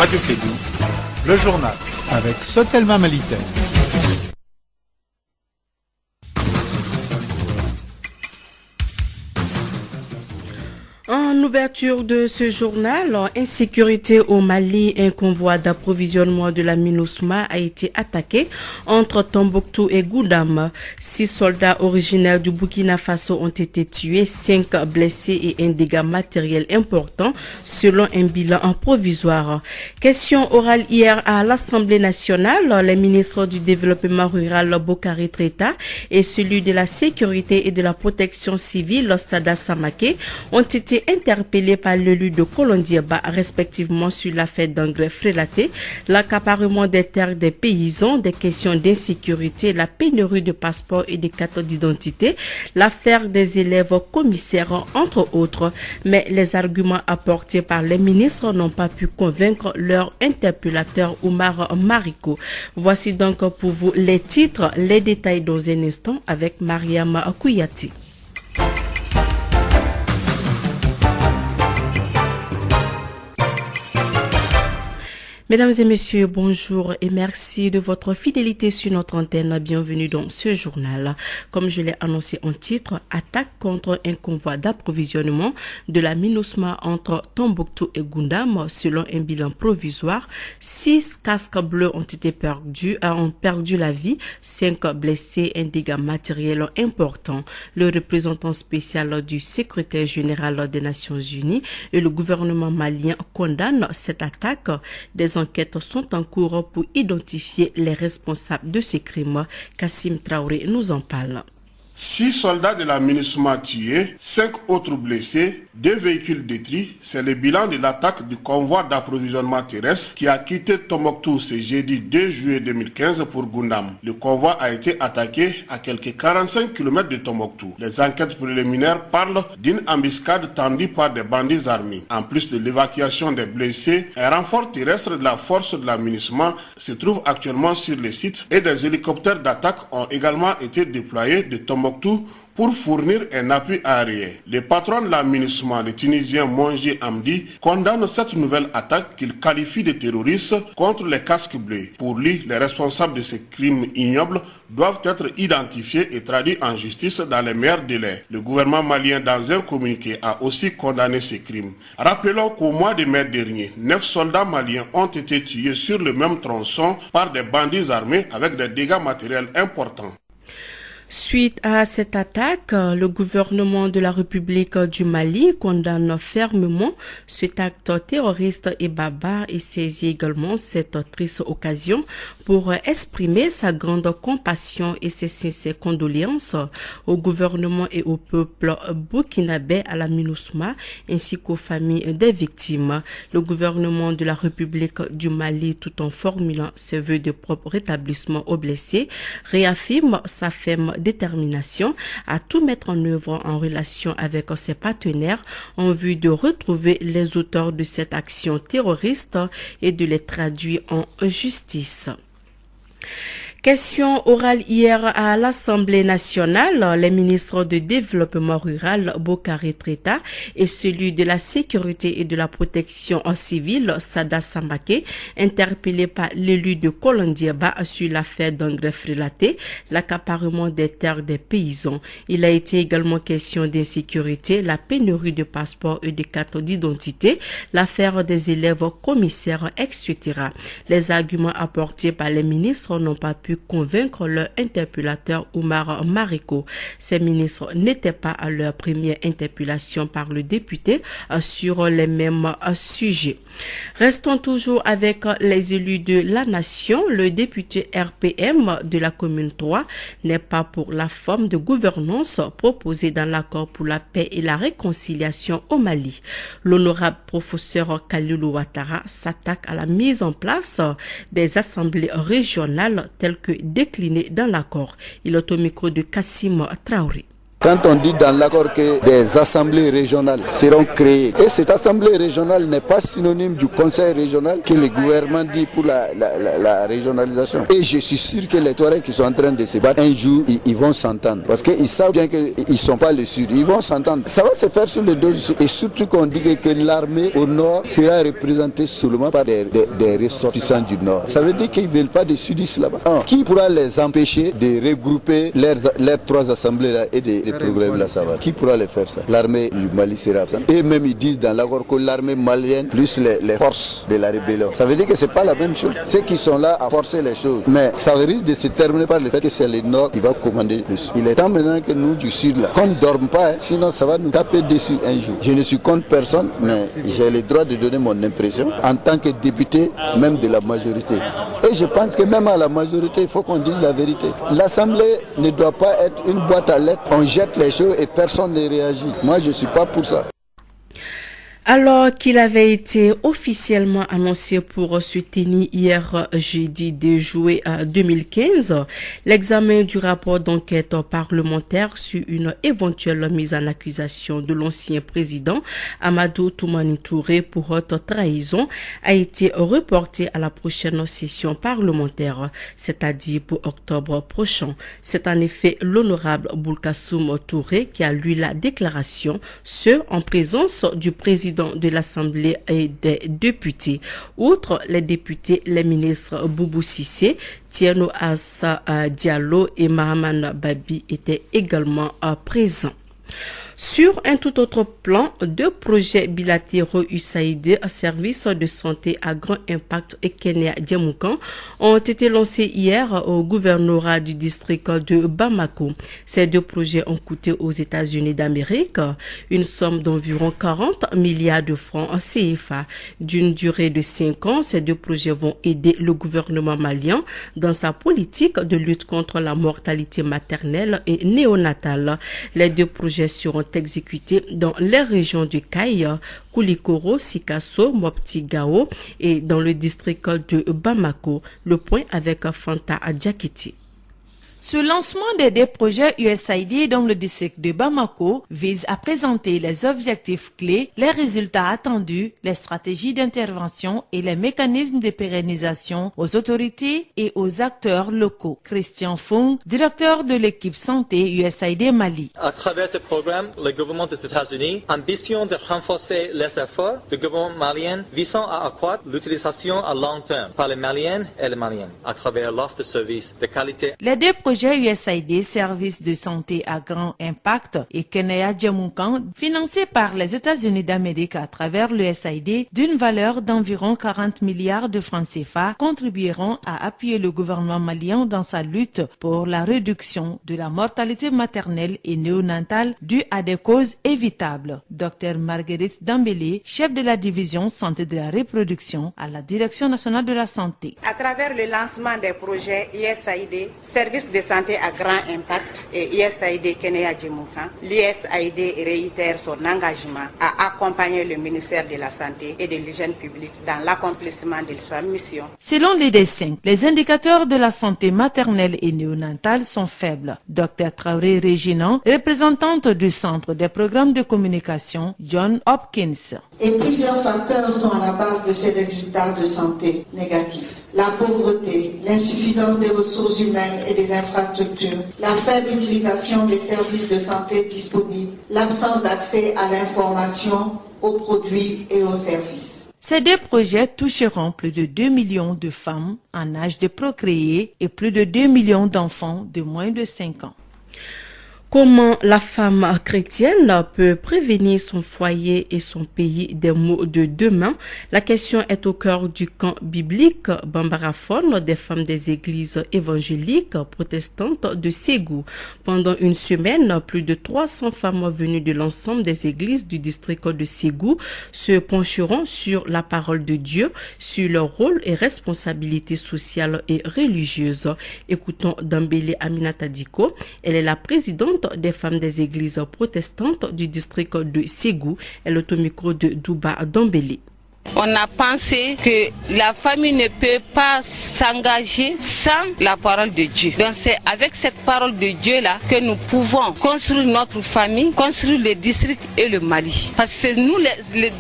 Radio Kédougou, le journal avec Sotelma Malitaire. En ouverture de ce journal, insécurité au Mali, un convoi d'approvisionnement de la MINUSMA a été attaqué entre Tombouctou et Goundam. 6 soldats originaires du Burkina Faso ont été tués, 5 blessés et un dégât matériel important selon un bilan provisoire. Question orale hier à l'Assemblée nationale, les ministres du développement rural Bokari Treta et celui de la sécurité et de la protection civile Sada Samake ont été interpellés par l'élu de Kolondiaba respectivement sur l'affaire d'engrais frélaté, l'accaparement des terres des paysans, des questions d'insécurité, la pénurie de passeports et de cartes d'identité, l'affaire des élèves commissaires entre autres. Mais les arguments apportés par les ministres n'ont pas pu convaincre leur interpellateur Oumar Mariko. Voici donc pour vous les titres, les détails dans un instant avec Mariam Kouyati. Mesdames et messieurs, bonjour et merci de votre fidélité sur notre antenne. Bienvenue dans ce journal. Comme je l'ai annoncé en titre, attaque contre un convoi d'approvisionnement de la MINUSMA entre Tombouctou et Goundam. Selon un bilan provisoire, 6 casques bleus ont perdu la vie, 5 blessés, un dégât matériel important. Le représentant spécial du secrétaire général des Nations Unies et le gouvernement malien condamnent cette attaque. Des enquêtes sont en cours pour identifier les responsables de ces crimes. Kassim Traoré nous en parle. 6 soldats de la MINUSMA tués, 5 autres blessés, 2 véhicules détruits. C'est le bilan de l'attaque du convoi d'approvisionnement terrestre qui a quitté Tombouctou ce jeudi 2 juillet 2015 pour Goundam. Le convoi a été attaqué à quelques 45 km de Tombouctou. Les enquêtes préliminaires parlent d'une embuscade tendue par des bandits armés. En plus de l'évacuation des blessés, un renfort terrestre de la force de la MINUSMA se trouve actuellement sur le site et des hélicoptères d'attaque ont également été déployés de Tombouctou pour fournir un appui aérien. Le patron de la MINUSMA, le Tunisien Monji Amdi, condamne cette nouvelle attaque qu'il qualifie de terroriste contre les casques bleus. Pour lui, les responsables de ces crimes ignobles doivent être identifiés et traduits en justice dans les meilleurs délais. Le gouvernement malien, dans un communiqué, a aussi condamné ces crimes. Rappelons qu'au mois de mai dernier, 9 soldats maliens ont été tués sur le même tronçon par des bandits armés avec des dégâts matériels importants. Suite à cette attaque, le gouvernement de la République du Mali condamne fermement cet acte terroriste et barbare et saisit également cette triste occasion pour exprimer sa grande compassion et ses sincères condoléances au gouvernement et au peuple burkinabé, à la MINUSMA ainsi qu'aux familles des victimes. Le gouvernement de la République du Mali, tout en formulant ses vœux de propre rétablissement aux blessés, réaffirme sa ferme détermination à tout mettre en œuvre en relation avec ses partenaires en vue de retrouver les auteurs de cette action terroriste et de les traduire en justice. Question orale hier à l'Assemblée nationale, les ministres du développement rural Bokari Treta et celui de la sécurité et de la protection civile Sada Samake, interpellés par l'élu de Kolondiaba sur l'affaire d'engrais frélaté, l'accaparement des terres des paysans. Il a été également question d'insécurité, la pénurie de passeports et de cartes d'identité, l'affaire des élèves commissaires, etc. Les arguments apportés par les ministres n'ont pas pu convaincre leur interpellateur Oumar Mariko. Ces ministres n'étaient pas à leur première interpellation par le député sur les mêmes sujets. Restons toujours avec les élus de la nation. Le député RPM de la commune 3 n'est pas pour la forme de gouvernance proposée dans l'accord pour la paix et la réconciliation au Mali. L'honorable professeur Kalilou Ouattara s'attaque à la mise en place des assemblées régionales telles que déclinées dans l'accord. Il est au micro de Kassim Traoré. Quand on dit dans l'accord que des assemblées régionales seront créées, et cette assemblée régionale n'est pas synonyme du conseil régional que le gouvernement dit pour la régionalisation. Et je suis sûr que les Touaregs qui sont en train de se battre, un jour, ils vont s'entendre. Parce qu'ils savent bien qu'ils ne sont pas le Sud. Ils vont s'entendre. Ça va se faire sur le dos du Sud. Et surtout qu'on dit que l'armée au Nord sera représentée seulement par des ressortissants du Nord. Ça veut dire qu'ils ne veulent pas des sudistes là-bas. Qui pourra les empêcher de regrouper leurs trois assemblées là et des problèmes là, ça va. Qui pourra les faire ça? L'armée du Mali sera absente. Et même ils disent dans l'accord que l'armée malienne plus les forces de la rébellion. Ça veut dire que c'est pas la même chose. Ceux qui sont là à forcer les choses. Mais ça risque de se terminer par le fait que c'est le Nord qui va commander le Sud. Il est temps maintenant que nous du Sud là, qu'on ne dorme pas, hein, sinon ça va nous taper dessus un jour. Je ne suis contre personne, mais j'ai le droit de donner mon impression en tant que député, même de la majorité. Et je pense que même à la majorité, il faut qu'on dise la vérité. L'Assemblée ne doit pas être une boîte à lettres. On jette les choses et personne ne réagit. Moi, je ne suis pas pour ça. Alors qu'il avait été officiellement annoncé pour se tenir hier jeudi 2 juillet 2015, l'examen du rapport d'enquête parlementaire sur une éventuelle mise en accusation de l'ancien président Amadou Toumani Touré pour haute trahison a été reporté à la prochaine session parlementaire, c'est-à-dire pour octobre prochain. C'est en effet l'honorable Boulkassoum Touré qui a lu la déclaration, ce en présence du président de l'Assemblée et des députés. Outre les députés, les ministres Boubou Cissé, Tieno Assa Diallo et Mahaman Babi étaient également présents. Sur un tout autre plan, 2 projets bilatéraux USAID à service de santé à grand impact et Kenya Djamoukan ont été lancés hier au gouvernorat du district de Bamako. Ces 2 projets ont coûté aux États-Unis d'Amérique une somme d'environ 40 milliards de francs CFA. D'une durée de 5 ans, ces 2 projets vont aider le gouvernement malien dans sa politique de lutte contre la mortalité maternelle et néonatale. Les 2 projets seront exécutés dans les régions de Kaï, Koulikoro, Sikasso, Mopti-Gao et dans le district de Bamako. Le point avec Fanta Adiakiti. Ce lancement des 2 projets USAID dans le district de Bamako vise à présenter les objectifs clés, les résultats attendus, les stratégies d'intervention et les mécanismes de pérennisation aux autorités et aux acteurs locaux. Christian Fung, directeur de l'équipe santé USAID Mali. À travers ce programme, le gouvernement des États-Unis ambitionne de renforcer les efforts du gouvernement malien visant à accroître l'utilisation à long terme par les Maliennes et les Maliens à travers l'offre de services de qualité. Les 2 projets USAID, services de santé à grand impact, et Kenya Djamoukan, financés par les États-Unis d'Amérique à travers l'USAID, d'une valeur d'environ 40 milliards de francs CFA, contribueront à appuyer le gouvernement malien dans sa lutte pour la réduction de la mortalité maternelle et néonatale due à des causes évitables. Dr Marguerite Dambélé, chef de la division santé de la reproduction à la Direction nationale de la santé. À travers le lancement des projets USAID, services de santé à grand impact et USAID Kenya Djamoukan, l'USAID réitère son engagement à accompagner le ministère de la Santé et de l'Hygiène publique dans l'accomplissement de sa mission. Selon l'ID5, les indicateurs de la santé maternelle et néonatale sont faibles. Dr Traoré Réginan, représentante du Centre des programmes de communication John Hopkins. Et plusieurs facteurs sont à la base de ces résultats de santé négatifs. La pauvreté, l'insuffisance des ressources humaines et des infrastructures, la faible utilisation des services de santé disponibles, l'absence d'accès à l'information, aux produits et aux services. Ces 2 projets toucheront plus de 2 millions de femmes en âge de procréer et plus de 2 millions d'enfants de moins de 5 ans. Comment la femme chrétienne peut prévenir son foyer et son pays des maux de demain? La question est au cœur du camp biblique Bambaraphone des femmes des églises évangéliques protestantes de Ségou. Pendant une semaine, plus de 300 femmes venues de l'ensemble des églises du district de Ségou se pencheront sur la parole de Dieu, sur leur rôle et responsabilités sociales et religieuses. Écoutons Dambélé Aminata Diko. Elle est la présidente des femmes des églises protestantes du district de Ségou. Elle est au micro de Douba Dambélé. On a pensé que la famille ne peut pas s'engager sans la parole de Dieu. Donc c'est avec cette parole de Dieu-là que nous pouvons construire notre famille, construire le district et le Mali. Parce que c'est nous,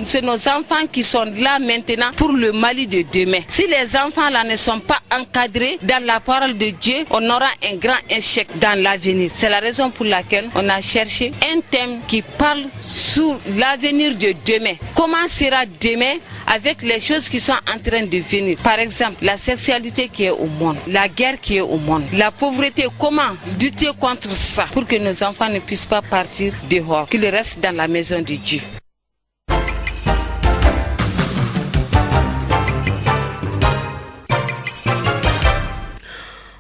c'est nos enfants qui sont là maintenant pour le Mali de demain. Si les enfants là ne sont pas encadrés dans la parole de Dieu, on aura un grand échec dans l'avenir. C'est la raison pour laquelle on a cherché un thème qui parle sur l'avenir de demain. Comment sera demain avec les choses qui sont en train de venir? Par exemple, la sexualité qui est au monde, la guerre qui est au monde, la pauvreté, comment lutter contre ça pour que nos enfants ne puissent pas partir dehors, qu'ils restent dans la maison de Dieu.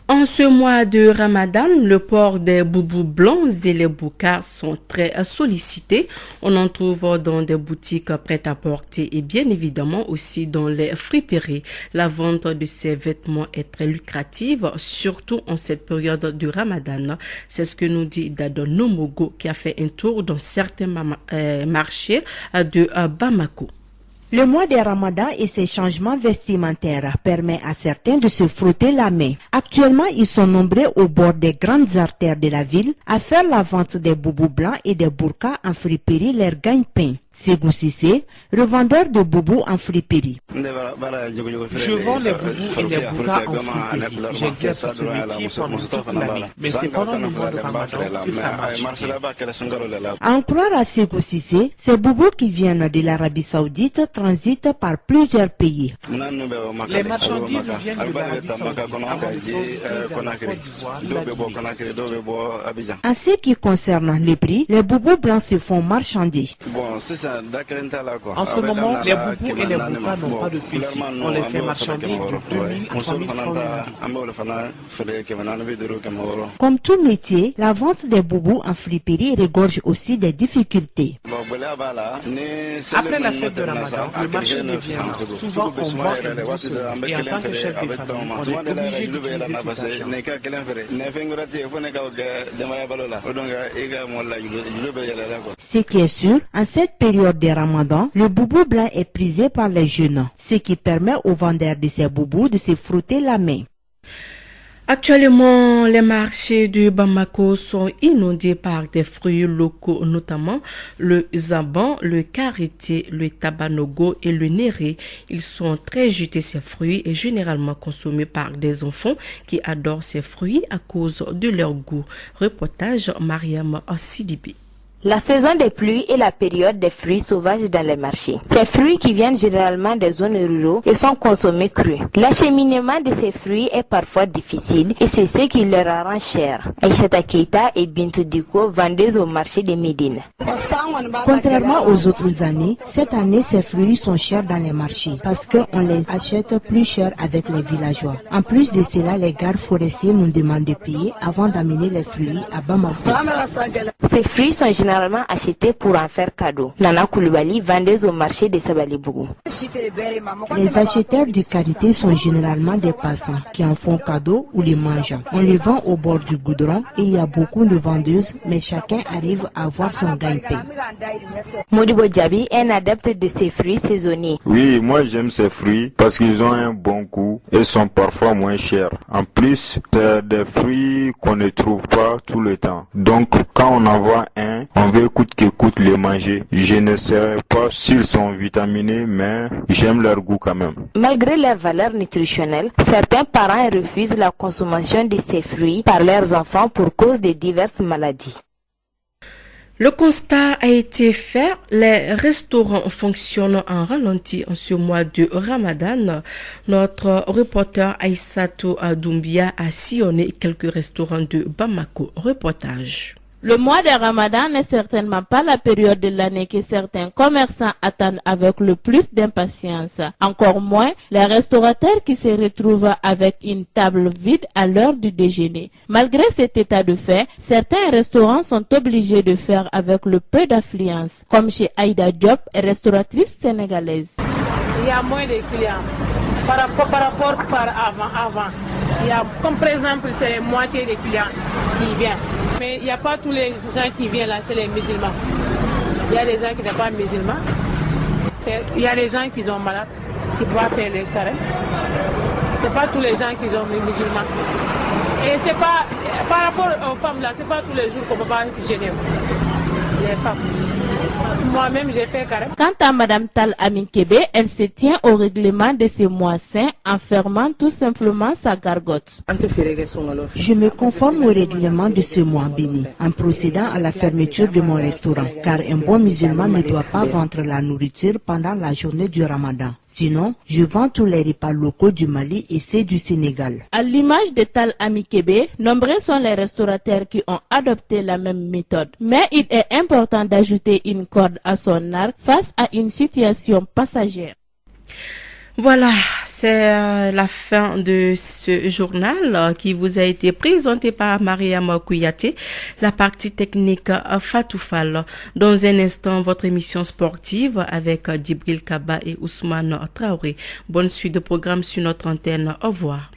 En ce mois de Ramadan, le port des boubous blancs et les boucars sont très sollicités. On en trouve dans des boutiques prêt-à-porter et bien évidemment aussi dans les friperies. La vente de ces vêtements est très lucrative, surtout en cette période de Ramadan. C'est ce que nous dit Dadon Nomogo qui a fait un tour dans certains marchés de Bamako. Le mois de Ramadan et ses changements vestimentaires permettent à certains de se frotter la main. Actuellement, ils sont nombreux au bord des grandes artères de la ville à faire la vente des boubous blancs et des burkas en friperie leur gagne-pain. Ségou Sissé, revendeur de boubous en friperie. Je vends les boubous et les burkas en friperie. J'exerce ce métier pendant toute l'année, mais c'est pendant le mois de Ramadan que ça marche. À en croire à Ségou Sissé, ces boubous qui viennent de l'Arabie Saoudite transitent par plusieurs pays. Les marchandises viennent de l'Arabie Saoudite, en ce qui concerne les prix, les boubous blancs se font marchander. En ce moment, les boubous et les burkas n'ont pas de prix fixe. On les fait marchander de 2000 à 3000 francs. Comme tout métier, la vente des boubous en friperie regorge aussi des difficultés. Après la fête de Ramadan, le marché devient lent. Souvent, on vend un boubou seul. Et en tant que chef de famille, on est obligé d'utiliser cet argent. Ce qui est sûr, en cette période de Ramadan, le boubou blanc est prisé par les jeunes, ce qui permet aux vendeurs de ces boubous de se frotter la main. Actuellement, les marchés de Bamako sont inondés par des fruits locaux, notamment le zaban, le karité, le tabanogo et le néré. Ils sont très jutés, ces fruits, et généralement consommés par des enfants qui adorent ces fruits à cause de leur goût. Reportage Mariam Sidibi. La saison des pluies est la période des fruits sauvages dans les marchés. Ces fruits qui viennent généralement des zones rurales et sont consommés crus. L'acheminement de ces fruits est parfois difficile et c'est ce qui leur rend cher. Aïchata Keita et Bintou Diko, vendeuses au marché de Médine. Contrairement aux autres années, cette année ces fruits sont chers dans les marchés parce qu'on les achète plus cher avec les villageois. En plus de cela, les gardes forestiers nous demandent de payer avant d'amener les fruits à Bamako. Ces fruits sont généralement achetés pour en faire cadeau. Nana Koulibaly, vendeuse au marché de Sabalibougou. Les acheteurs de karité sont généralement des passants qui en font cadeau ou les mangent. On les vend au bord du goudron et il y a beaucoup de vendeuses, mais chacun arrive à avoir son gagne-pain. Modibo Djabi est un adepte de ces fruits saisonniers. Oui, moi j'aime ces fruits parce qu'ils ont un bon goût et sont parfois moins chers. En plus, c'est des fruits qu'on ne trouve pas tout le temps. Donc, quand on en voit un, on veut coûte que coûte les manger. Je ne sais pas s'ils sont vitaminés, mais j'aime leur goût quand même. Malgré leur valeur nutritionnelle, certains parents refusent la consommation de ces fruits par leurs enfants pour cause de diverses maladies. Le constat a été fait, les restaurants fonctionnent en ralenti en ce mois de Ramadan. Notre reporter Aïssatou Doumbia a sillonné quelques restaurants de Bamako. Reportage. Le mois de Ramadan n'est certainement pas la période de l'année que certains commerçants attendent avec le plus d'impatience. Encore moins les restaurateurs qui se retrouvent avec une table vide à l'heure du déjeuner. Malgré cet état de fait, certains restaurants sont obligés de faire avec le peu d'affluence, comme chez Aïda Diop, restauratrice sénégalaise. Il y a moins de clients par rapport avant. Il y a, comme par exemple, c'est la moitié des clients qui viennent. Mais il n'y a pas tous les gens qui viennent là, c'est les musulmans. Il y a des gens qui ne sont pas musulmans. Il y a des gens qui sont malades, qui doivent faire les carême. C'est pas tous les gens qui sont musulmans. Et c'est pas, par rapport aux femmes là, c'est pas tous les jours qu'on peut pas gêner les femmes. Moi-même, j'ai fait carême. Quant à Madame Tal Aminkebe, elle se tient au règlement de ces mois saints en fermant tout simplement sa gargote. Je me conforme au règlement de ce mois béni en procédant à la fermeture de mon restaurant, car un bon musulman ne doit pas vendre la nourriture pendant la journée du Ramadan. Sinon, je vends tous les repas locaux du Mali et ceux du Sénégal. À l'image de Tal Amikebe, nombreux sont les restaurateurs qui ont adopté la même méthode. Mais il est important d'ajouter une corde à son arc face à une situation passagère. Voilà, c'est la fin de ce journal qui vous a été présenté par Mariam Kouyaté, la partie technique Fatou Fall. Dans un instant, votre émission sportive avec Djibril Kaba et Ousmane Traoré. Bonne suite de programme sur notre antenne. Au revoir.